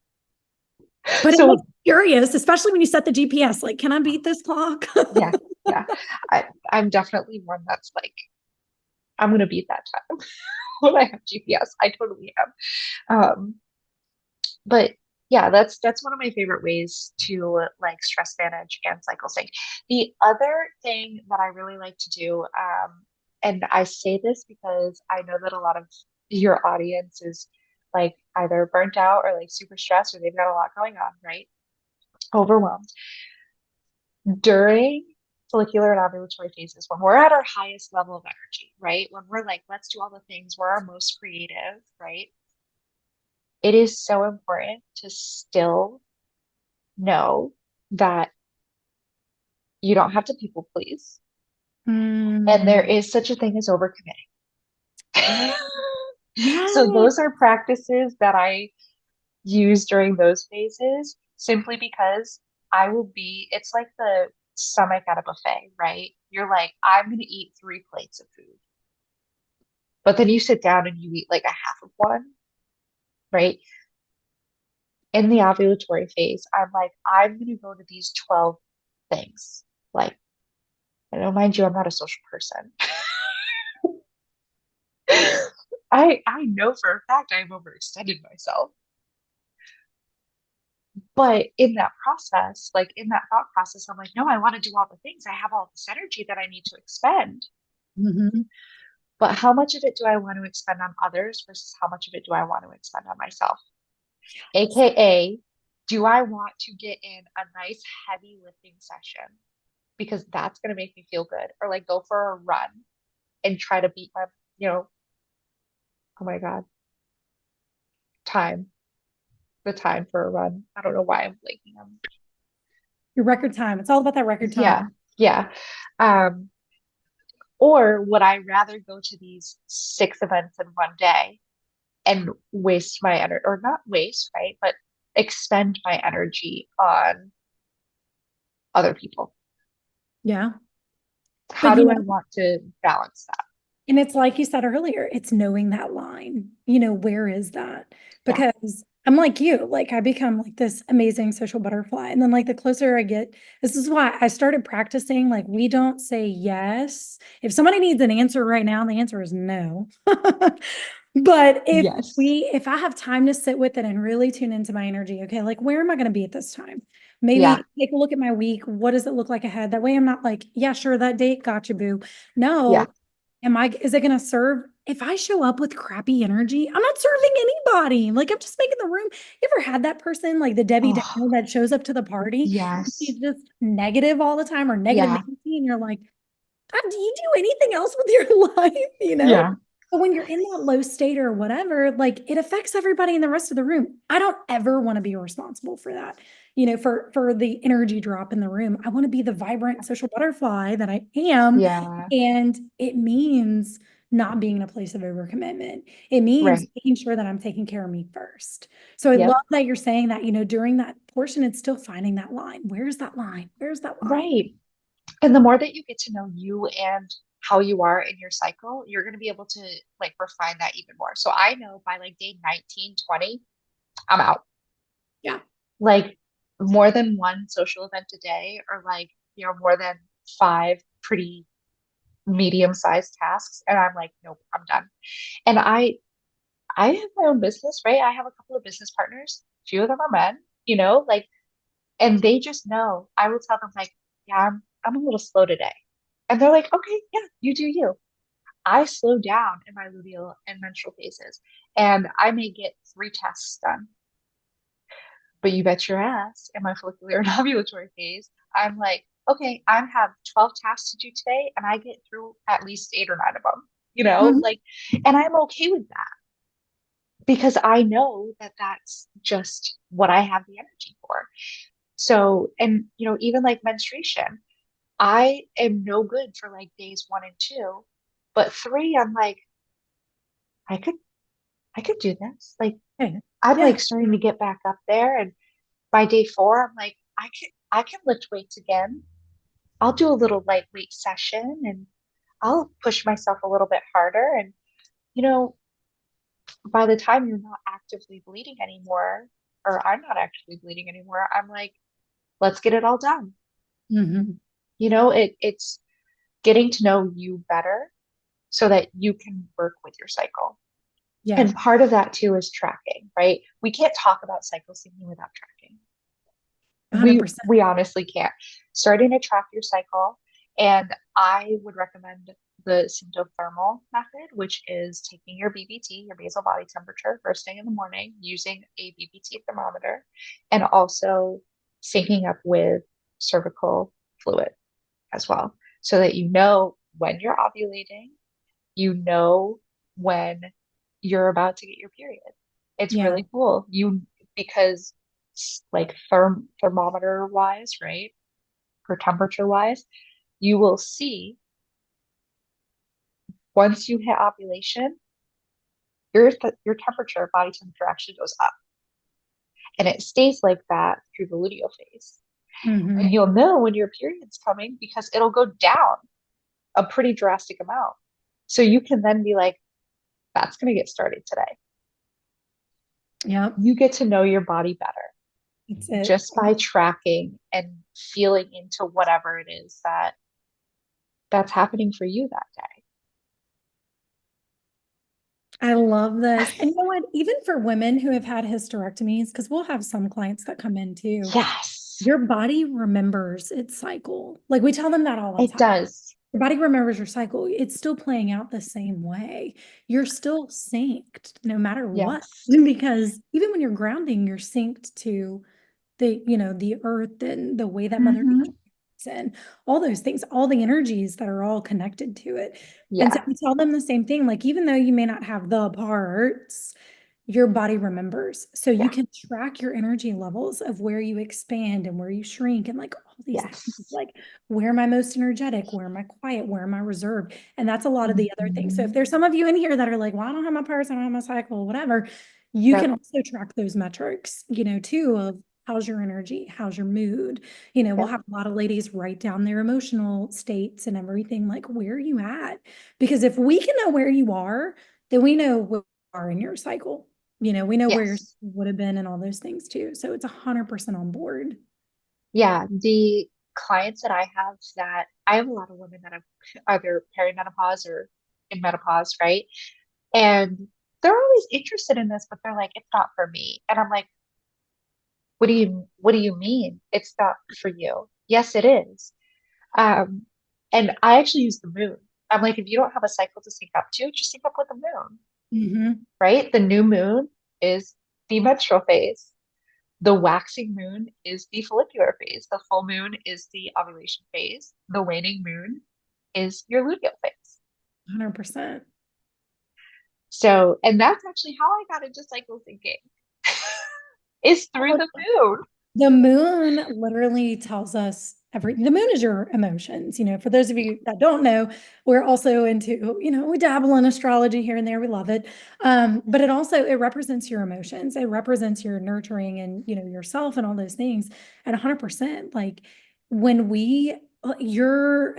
but it makes So me curious, especially when you set the GPS. Like, can I beat this clock? yeah, yeah. I'm definitely one that's like, I'm gonna beat that time when I have GPS. I totally am. But yeah, that's one of my favorite ways to like stress manage and cycle sync. The other thing that I really like to do, and I say this because I know that a lot of your audience is like either burnt out or like super stressed or they've got a lot going on, right? Overwhelmed. During follicular and ovulatory phases, when we're at our highest level of energy, right? When we're like, let's do all the things, we're our most creative, right? It is so important to still know that you don't have to people please. And there Mm, is such a thing as overcommitting. yeah. Yeah. So those are practices that I use during those phases simply because it's like the stomach at a buffet, right? You're like, I'm going to eat 3 plates of food. But then you sit down and you eat like a half of one, right? In the ovulatory phase, I'm like, I'm going to go to these 12 things. Like, I don't mind you, I'm not a social person. I know for a fact I've overextended myself. But in that process, like in that thought process, I'm like, no, I want to do all the things. I have all this energy that I need to expend. Mhm. But how much of it do I want to expend on others versus how much of it do I want to expend on myself? AKA, do I want to get in a nice heavy lifting session because that's going to make me feel good, or like go for a run and try to beat my, you know, oh my God, time, the time for a run. I don't know why I'm blanking on. Your record time. It's all about that record time. Yeah, yeah. Um, or would I rather go to these 6 events in one day and waste my energy, or not waste, right? But expend my energy on other people. Yeah. But How do I want to balance that? and it's like you said earlier, it's knowing that line. Where is that? Yeah. Because I'm like you, like I become like this amazing social butterfly. And then like the closer I get, this is why I started practicing. Like we don't say yes. If somebody needs an answer right now, the answer is no. But Yes. if I have time to sit with it and really tune into my energy, okay, like where am I going to be at this time? Yeah. Maybe take a look at my week. What does it look like ahead? That way I'm not like, yeah, sure, that date got you, boo. Yeah. No, is it going to serve? If I show up with crappy energy, I'm not serving anybody. Like I'm just making the room. You ever had that person, like the Debbie Oh, Downer that shows up to the party? yes. She's just negative all the time or negative Yeah. Nancy, and you're like, God, do you do anything else with your life? Yeah. But when you're in that low state or whatever, like it affects everybody in the rest of the room. I don't ever want to be responsible for that, for the energy drop in the room. I want to be the vibrant social butterfly that I am. Yeah. And it means not being in a place of overcommitment. It means Right. making sure that I'm taking care of me first. So I love Yep. that you're saying that, during that portion, it's still finding that line. Where's that line? Where's that line? Right. And the more that you get to know you and how you are in your cycle, you're going to be able to like refine that even more. So I know by like day 19, 20, I'm out. Yeah. Like more than one social event a day, or like, more than five pretty medium sized tasks. And I'm like, nope, I'm done. And I have my own business, right? I have a couple of business partners. Few of them are men, like, and they just know. I will tell them like, yeah, I'm a little slow today. And they're like, okay, yeah, you do you. I slow down in my luteal and menstrual phases, and I may get 3 tasks done. But you bet your ass in my follicular and ovulatory phase, I'm like, okay, I have 12 tasks to do today, and I get through at least 8 or 9 of them, Mhm. like, and I'm okay with that because I know that that's just what I have the energy for. So, and, even like menstruation, I am no good for like days 1 and 2, but 3, I'm like, I could, I could do this. Like, Okay. I'm Yeah. like starting to get back up there. And by day 4, I'm like, I can lift weights again. I'll do a little lightweight session and I'll push myself a little bit harder. And, you know, by the time you're not actively bleeding anymore, or I'm not actively bleeding anymore, I'm like, let's get it all done. Hmm. It's getting to know you better so that you can work with your cycle. Yeah. And part of that too is tracking, right? We can't talk about cycle syncing without tracking. we 100%. we honestly can't. Starting to track your cycle, and I would recommend the symptothermal method, which is taking your BBT, your basal body temperature, first thing in the morning, using a BBT thermometer, and also syncing up with cervical fluid as well, so that you know when you're ovulating, you know when you're about to get your period. It's Yeah. really cool. Because like thermometer wise, right? For temperature wise, you will see once you hit ovulation, your temperature, body temperature actually goes up, and it stays like that through the luteal phase. And Hmm. you'll know when your period's coming because it'll go down a pretty drastic amount. So you can then be like, that's going to get started today. Yep. You get to know your body better That's it. just by tracking and feeling into whatever it is that's happening for you that I love this. day. And you know what? Even for women who have had hysterectomies, because we'll have some clients that come in too, Yes, your body remembers its cycle. Like we tell them that all the it time. does. Your body remembers your cycle. It's still playing out the same way. You're still synced no matter what. Yes. Because even when you're grounding, you're synced to the earth and the way that Mother Nature Hmm. is and all those things, all the energies that are all connected to it. And so Yeah. we tell them the same thing. Like, even though you may not have the parts, your body remembers. So you Yeah. can track your energy levels of where you expand and where you shrink and like all these things. Yes. Like, where am I most energetic? Where am I quiet? Where am I reserved? And that's a lot of the other things. So if Hmm. there's some of you in here that are like, well, I don't have my parts, I don't have my cycle, whatever, you can Yep. also track those metrics, too, of how's your energy, how's your mood. We'll Yep. have a lot of ladies write down their emotional states and everything, like, where are you at? Because if we can know where you are, then we know where you are in your cycle. We know where your Yes. cycle would have been and all those things too. So it's 100% on board. Yeah. The clients that I have a lot of women that have either perimenopause or in menopause, right? And they're always interested in this, but they're like, it's not for me. And I'm like, what do you mean it's not for you? Yes, it is. Um, and I actually use the moon. I'm like, if you don't have a cycle to sync up to, just sync up with the moon, Hmm. right? The new moon is the menstrual phase. The waxing moon is the follicular phase. The full moon is the ovulation phase. The waning moon is your luteal phase. 100%. So, and that's actually how I got into cycle syncing is through the moon. The moon literally tells us the moon is your emotions. For those of you that don't know, we're also into, we dabble in astrology here and there. We love it. But it represents your emotions. It represents your nurturing and, yourself and all those things. And 100%, like when your,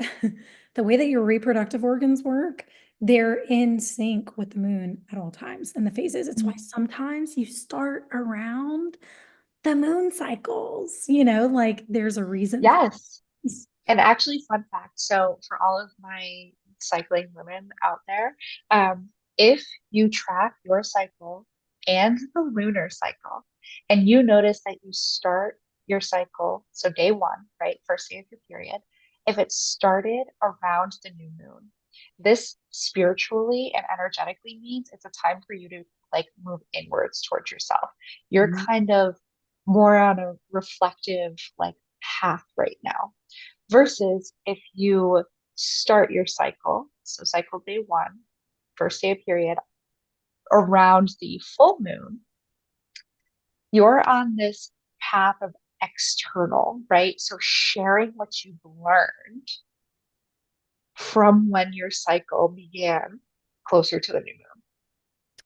the way that your reproductive organs work, they're in sync with the moon at all times and the phases. It's why sometimes you start around the moon cycles, like there's a reason for Yes. this. And actually, fun fact. So, for all of my cycling women out there, if you track your cycle and the lunar cycle, and you notice that you start your cycle, so day one, right, first day of your period, if it started around the new moon, this spiritually and energetically means it's a time for you to like move inwards towards yourself. You're Mhm. kind of more on a reflective like path right now versus if you start your cycle, so cycle day one, first day of period, around the full moon, you're on this path of external, right? So sharing what you've learned from when your cycle began closer to the new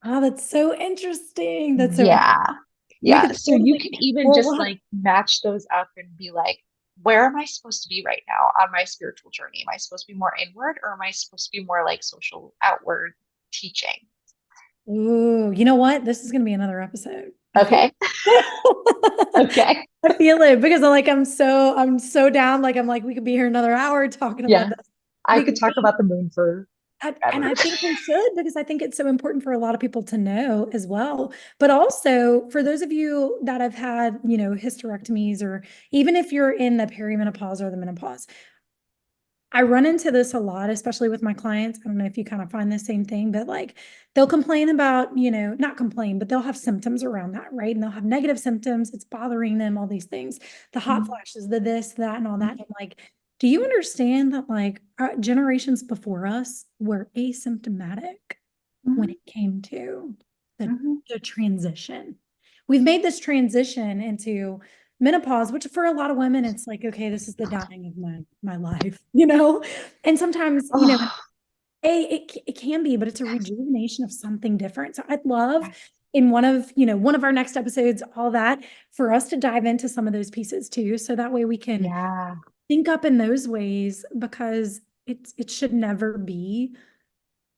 Oh, that's so interesting. moon. That's so interesting. Yeah. We Yeah. could So you totally, can even well, just like match those up and be like, where am I supposed to be right now on my spiritual journey? Am I supposed to be more inward or am I supposed to be more like social outward teaching? ooh, you know what? This is going to be another episode. I feel Okay. Okay. I feel it because I'm so down. Like I'm like, we could be here another hour talking about Yeah. this I because could talk about the moon for and ever. I think we should because I think it's so important for a lot of people to know as well. But also for those of you that have had, hysterectomies, or even if you're in the perimenopause or the menopause, I run into this a lot, especially with my clients. I don't know if you kind of find the same thing, but like they'll complain about, not complain, but they'll have symptoms around that, right? And they'll have negative symptoms. It's bothering them, all these things, the hot flashes, the this, that, and all that. And I'm like, do you understand that like generations before us were asymptomatic when Mhm, it came to the, mhm. the transition? We've made this transition into menopause, which for a lot of women, it's like, okay, this is the dying of my life, And sometimes, Oh, it can be, but it's a rejuvenation of something different. So I'd love yes. in one of our next episodes, all that, for us to dive into some of those pieces too. So that way we can Yeah. think up in those ways because it should never be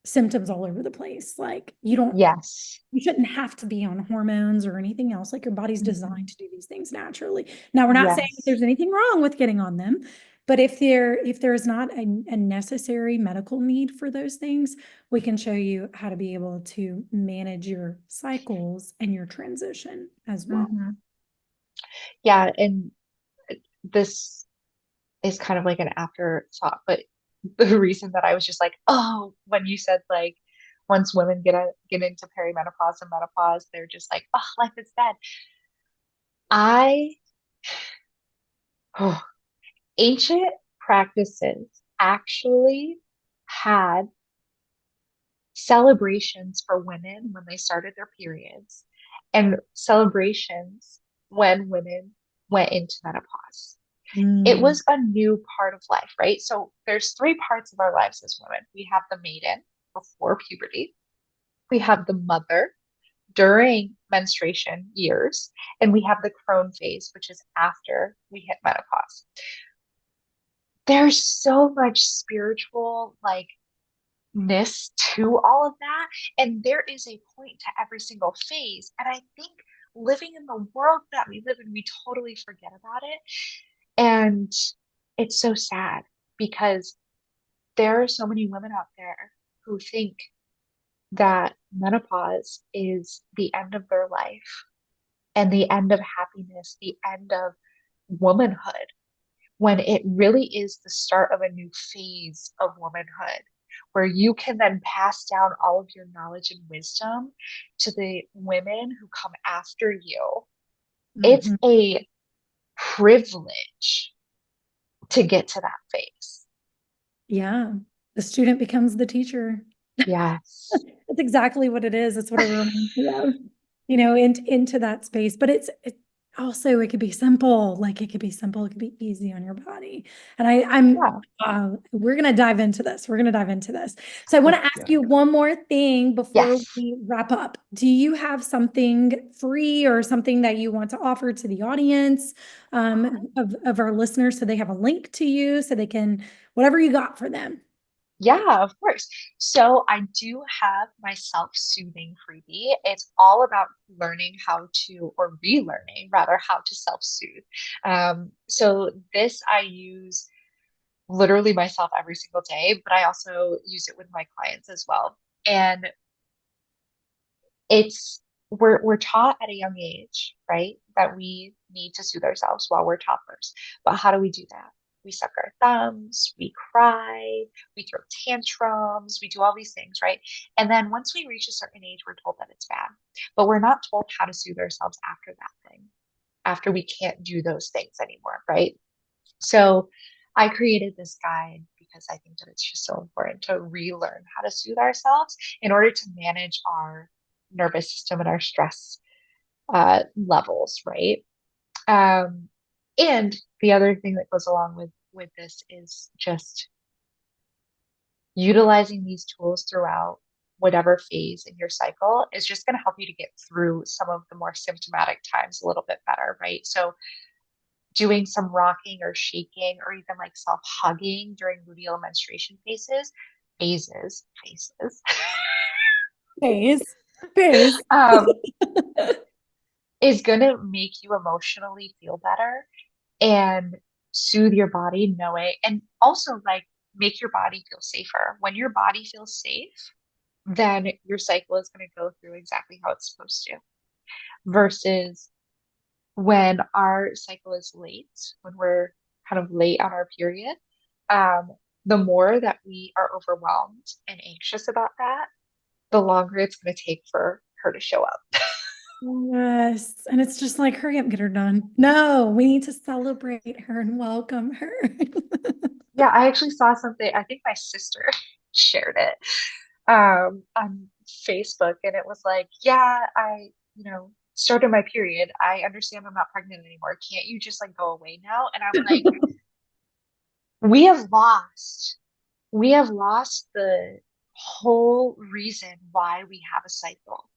symptoms all over the place. Like Yes. you shouldn't have to be on hormones or anything else. Like your body's designed Mhm. to do these things naturally. Now, we're not saying that Yes. there's anything wrong with getting on them, but if there is not a necessary medical need for those things, we can show you how to be able to manage your cycles and your transition as well. Mhm. Yeah. And this is kind of like an afterthought, but the reason that I was just like, oh, when you said like once women get into perimenopause and menopause, they're just like, oh, life is dead. I oh, ancient practices actually had celebrations for women when they started their periods and celebrations when women went into menopause. It Mm. was a new part of life, right? So there's three parts of our lives as women. We have the maiden before puberty, we have the mother during menstruation years, and we have the crone phase, which is after we hit menopause. There's so much spiritual like ness to all of that. And there is a point to every single phase. And I think living in the world that we live in, we totally forget about it. And it's so sad because there are so many women out there who think that menopause is the end of their life and the end of happiness, the end of womanhood, when it really is the start of a new phase of womanhood, where you can then pass down all of your knowledge and wisdom to the women who come after you. It's Mhm. a privilege to get to that phase. Yeah. The student becomes the teacher. Yes. That's exactly what it is. That's what it reminds me of, into that space. But it also, it could be simple. Like it could be simple. It could be easy on your body. And Yeah. we're going to dive into this. We're going to dive into this. So I want to Let's do ask it. you one more thing before Yes. we wrap up. Do you have something free or something that you want to offer to the audience, of our listeners, so they have a link to you, so they can, whatever you got for them? Yeah, of course. So I do have my self-soothing freebie. It's all about learning how to, or relearning rather, how to self-soothe. So this I use literally myself every single day, but I also use it with my clients as well. And it's we're taught at a young age, right, that we need to soothe ourselves while we're toddlers. But how do we do that? We suck our thumbs, we cry, we throw tantrums, we do all these things, right? And then once we reach a certain age, we're told that it's bad. But we're not told how to soothe ourselves after that thing, after we can't do those things anymore, right? So I created this guide because I think that it's just so important to relearn how to soothe ourselves in order to manage our nervous system and our stress levels, right? Um, and the other thing that goes along with this is just utilizing these tools throughout whatever phase in your cycle is just going to help you to get through some of the more symptomatic times a little bit better, right? So doing some rocking or shaking or even like self hugging during luteal menstruation phases, Phase. Phase. um, is going to make you emotionally feel better and soothe your body, know it, and also like make your body feel safer. When your body feels safe, then your cycle is going to go through exactly how it's supposed to. Versus when our cycle is late, when we're kind of late on our period, um, the more that we are overwhelmed and anxious about that, the longer it's going to take for her to show up. Yes. And it's just like, hurry up, get her done. No, we need to celebrate her and welcome her. Yeah, I actually saw something. I think my sister shared it on Facebook, and it was like, yeah, started my period. I understand I'm not pregnant anymore. Can't you just like go away now? And I'm like, we have lost we have lost the whole reason why we have a cycle,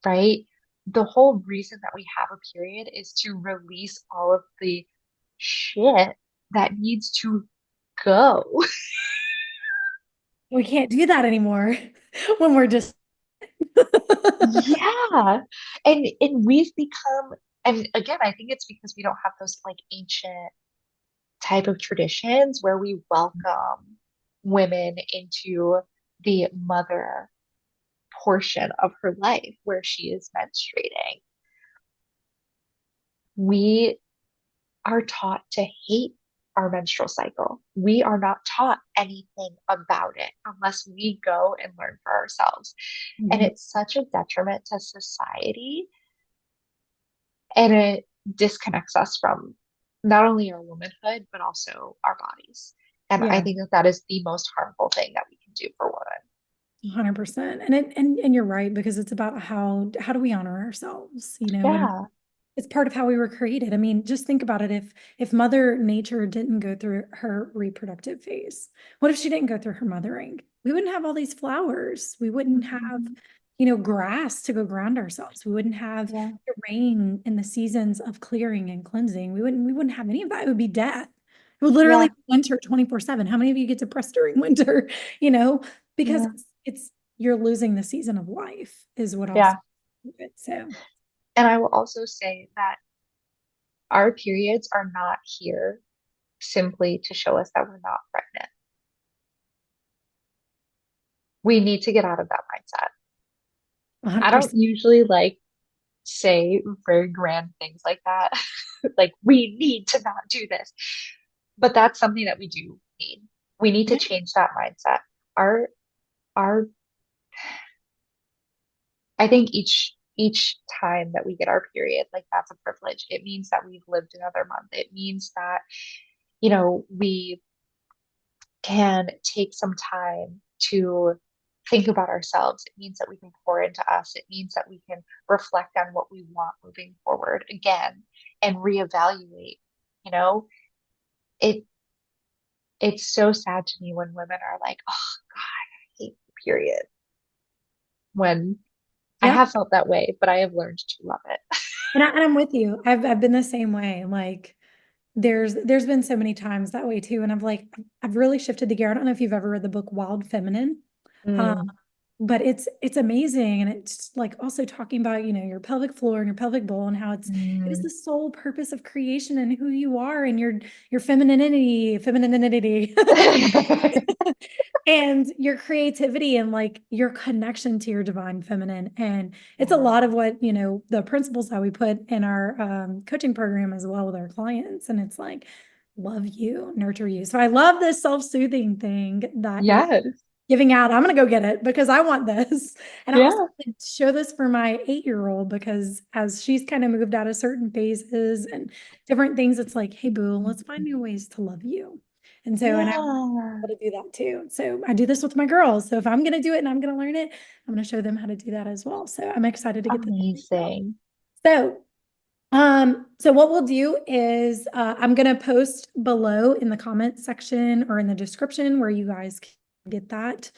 right? The whole reason that we have a period is to release all of the shit that needs to go. We can't do that anymore when we're just Yeah. And we've become, and again, I think it's because we don't have those like ancient type of traditions where we welcome women into the mother portion of her life where she is menstruating. We are taught to hate our menstrual cycle. We are not taught anything about it unless we go and learn for ourselves. And Mhm. it's such a detriment to society, and it disconnects us from not only our womanhood, but also our bodies. And I Yeah, think that that is the most harmful thing that we can do for women. 100%. And you're right, because it's about how do we honor ourselves, and Yeah. it's part of how we were created. I mean, just think about it. If Mother Nature didn't go through her reproductive phase, what if she didn't go through her mothering? We wouldn't have all these flowers. We wouldn't have, Mhm. grass to go ground ourselves. We wouldn't have Yeah. the rain in the seasons of clearing and cleansing. We wouldn't have any of that. It would be death. It would literally Yeah. be winter 24/7. How many of you get depressed during winter? You know, because Yeah. it's you're losing the season of life is what I'll say. Yeah. So And I will also say that our periods are not here simply to show us that we're not pregnant. We need to get out of that mindset. I don't 100%. usually like say very grand things like that. Like, we need to not do this. But that's something that we do need. We need to Yeah. change that mindset. Our I think each time that we get our period, like, that's a privilege. It means that we've lived another month. It means that, we can take some time to think about ourselves. It means that we can pour into us. It means that we can reflect on what we want moving forward again and reevaluate. You know, it it's so sad to me when women are like, "Oh God, I hate the period." When I Yeah. have felt that way, but I have learned to love it. And I'm with you. I've been the same way. Like there's been so many times that way too. And I've really shifted the gear. I don't know if you've ever read the book Wild Feminine. Um, Mm, but it's amazing. And it's like also talking about, your pelvic floor and your pelvic bowl and how it is mm. the sole purpose of creation and who you are and your femininity. And your creativity and like your connection to your divine feminine. And it's a Yeah. lot of what, the principles that we put in our coaching program as well with our clients. And it's like, love you, nurture you. So I love this self-soothing thing that you're Yes. giving out. I'm going to go get it because I want this. And I also Yeah. want to show this for my 8-year-old because as she's kind of moved out of certain phases and different things, it's like, hey, boo, let's find new ways to love you. And I want Yeah. people to do that too. So I do this with my girls. So if I'm going to do it and I'm going to learn it, I'm going to show them how to do that as well. So I'm excited to get this out. Amazing. So so what we'll do is I'm gonna post below in the comment section or in the description where you guys can get that.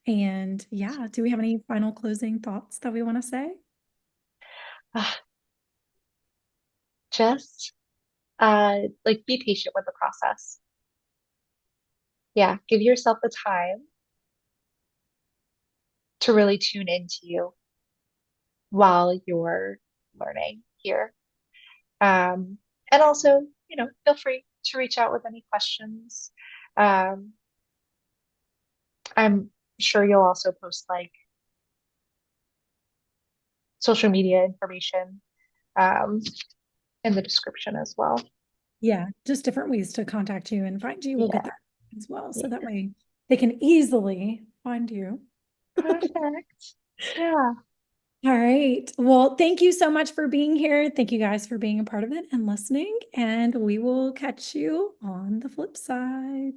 And yeah, do we have any final closing thoughts that we want to say? Ah, just like, be patient with the process. Yeah, give yourself the time to really tune into you while you're learning here. Um, and also, feel free to reach out with any questions. Um, I'm sure you'll also post like social media information um, in the description as well. Yeah, just different ways to contact you and find you. We'll get Yeah, that as well. So that yeah. way they can easily find you. Perfect. Yeah. All right. Well, thank you so much for being here. Thank you guys for being a part of it and listening. And we will catch you on the flip side.